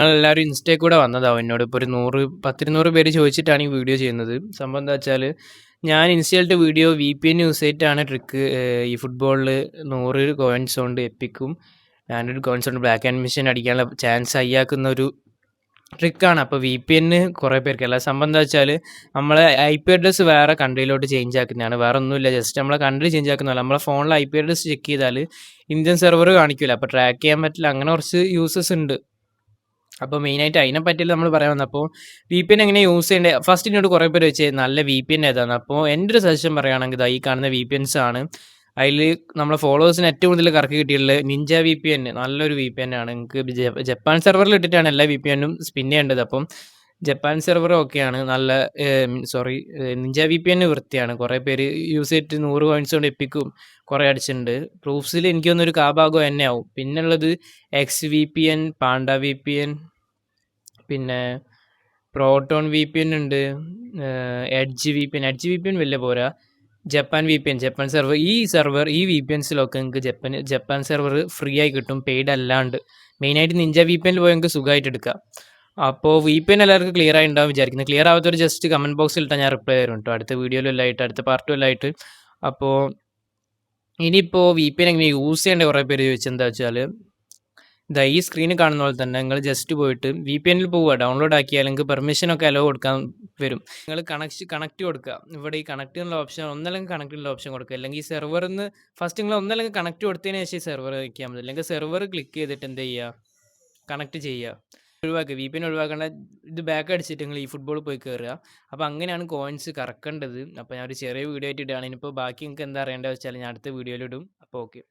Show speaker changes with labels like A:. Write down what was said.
A: ഞങ്ങളെല്ലാവരും ഇൻസ്റ്റയിൽ കൂടെ വന്നതാവും എന്നോട്. ഇപ്പോൾ ഒരു 10-200 പേര് ചോദിച്ചിട്ടാണ് ഈ വീഡിയോ ചെയ്യുന്നത്. സംഭവം എന്താ വെച്ചാൽ, ഞാൻ ഇൻസ്റ്റയിലിട്ട് വീഡിയോ VPN യൂസ് ചെയ്തിട്ടാണ് ട്രിക്ക് ഈ ഫുട്ബോളിൽ 100 കോയിൻസ് കൊണ്ട് എപ്പിക്കും 100 കോയിൻസ് കൊണ്ട് ബ്ലാക്ക് ആൻഡ് മിഷൻ അടിക്കാനുള്ള ചാൻസ് ഹൈയാക്കുന്ന ഒരു ട്രിക്കാണ്. അപ്പോൾ VPN കുറേ പേർക്കല്ല. സംഭവം എന്താ വെച്ചാൽ, നമ്മളെ IP അഡ്രസ്സ് വേറെ കൺട്രിയിലോട്ട് ചേഞ്ച് ആക്കുന്നതാണ്. വേറെ ഒന്നുമില്ല, ജസ്റ്റ് നമ്മളെ കൺട്രി ചേഞ്ച് ആക്കുന്നതല്ല. നമ്മളെ ഫോണിൽ IP അഡ്രസ്സ് ചെക്ക് ചെയ്താൽ ഇന്ത്യൻ സെർവർ കാണിക്കില്ല, അപ്പോൾ ട്രാക്ക് ചെയ്യാൻ പറ്റില്ല. അങ്ങനെ കുറച്ച് യൂസസ് ഉണ്ട്. അപ്പോൾ മെയിനായിട്ട് അതിനെ പറ്റിയല്ല നമ്മൾ പറയാൻ വന്നപ്പോൾ VPN എങ്ങനെ യൂസ് ചെയ്യേണ്ടത്. ഫസ്റ്റ് എന്നോട് കുറേ പേര് വെച്ച് നല്ല VPN ഏതാണ്. അപ്പോൾ എൻ്റെ ഒരു സജഷൻ പറയുകയാണെങ്കിൽ ഈ കാണുന്ന VPNs ആണ്. അതിൽ നമ്മളെ ഫോളോവേഴ്സിന് ഏറ്റവും കൂടുതൽ കറക്കി കിട്ടിയിട്ടുള്ളത് നിഞ്ച VPN. നല്ലൊരു VPN ആണ്. നിങ്ങൾക്ക് ജപ്പാൻ സെർവറിൽ ഇട്ടിട്ടാണ് എല്ലാ VPN-ഉം സ്പിൻ ചെയ്യേണ്ടത്. അപ്പം ജപ്പാൻ സെർവർ ഓക്കെയാണ്. നല്ല നിഞ്ച VPN വൃത്തിയാണ്. കുറേ പേര് യൂസ് ചെയ്തിട്ട് 100 കോയിൻസ് കൊണ്ട് എപ്പിക്കും കുറേ അടിച്ചിട്ടുണ്ട്. പ്രൂഫ്സിൽ എനിക്ക് തോന്നുന്നൊരു കാഭാഗം തന്നെ ആവും. പിന്നുള്ളത് XVPN, പാണ്ട VPN, പിന്നെ പ്രോട്ടോൺ VPN ഉണ്ട്, എഡ്ജ് VPN വലിയ പോരാ, ജപ്പാൻ സെർവർ. ഈ VPNസിലൊക്കെ നിങ്ങൾക്ക് ജപ്പാൻ സെർവർ ഫ്രീ ആയി കിട്ടും, പെയ്ഡ് അല്ലാണ്ട്. മെയിനായിട്ട് നിഞ്ച VPNൽ പോയി നിങ്ങൾക്ക് സുഖമായിട്ട് എടുക്കാം. അപ്പോൾ VPN എല്ലാവർക്കും ക്ലിയർ ആയി ഉണ്ടാവും വിചാരിക്കുന്നത്. ക്ലിയർ ആവാത്തൊരു ജസ്റ്റ് കമൻറ്റ് ബോക്സിൽ ഇട്ടാൽ ഞാൻ റിപ്ലൈ തരും കേട്ടോ, അടുത്ത വീഡിയോയിലെല്ലാം ആയിട്ട്, അടുത്ത പാർട്ടുമെല്ലാം ആയിട്ട്. അപ്പോൾ ഇനിയിപ്പോൾ VPN എങ്ങനെ യൂസ് ചെയ്യേണ്ട കുറേ പേര് ചോദിച്ചെന്താ വെച്ചാൽ, ഈ സ്ക്രീനിൽ കാണുന്ന പോലെ തന്നെ നിങ്ങൾ ജസ്റ്റ് പോയിട്ട് VPNൽ പോവുക, ഡൗൺലോഡ് ആക്കിയാൽ നിങ്ങൾക്ക് പെർമിഷനൊക്കെ അലോ കൊടുക്കാൻ വരും. നിങ്ങൾ കണക്റ്റ് കൊടുക്കുക. ഇവിടെ ഈ കണക്ട് എന്നുള്ള ഓപ്ഷൻ, ഒന്നല്ലെങ്കിൽ കണക്ട് എന്നുള്ള ഓപ്ഷൻ കൊടുക്കുക, അല്ലെങ്കിൽ സെർവറിൽ നിന്ന് ഫസ്റ്റ് നിങ്ങൾ ഒന്നല്ലെങ്കിൽ കണക്ട് കൊടുത്തതിന് ശേഷം സെർവർ വയ്ക്കാൻ മതി. അല്ലെങ്കിൽ സെർവർ ക്ലിക്ക് ചെയ്തിട്ട് എന്ത് ചെയ്യുക, കണക്ട് ചെയ്യുക. VPN ഒഴിവാക്കേണ്ട. ഇത് ബാക്ക് അടിച്ചിട്ട് നിങ്ങൾ ഈ ഫുട്ബോൾ പോയി കയറുക. അപ്പോൾ അങ്ങനെയാണ് കോയിൻസ് കറക്കേണ്ടത്. അപ്പോൾ ഞാൻ ഒരു ചെറിയ വീഡിയോ ആയിട്ട് ഇടുകയാണ്. ഇനിയിപ്പോൾ ബാക്കി നിങ്ങൾക്ക് എന്താ അറിയേണ്ടത് വെച്ചാൽ ഞാൻ അടുത്ത വീഡിയോയിലിടും. അപ്പോൾ ഓക്കെ.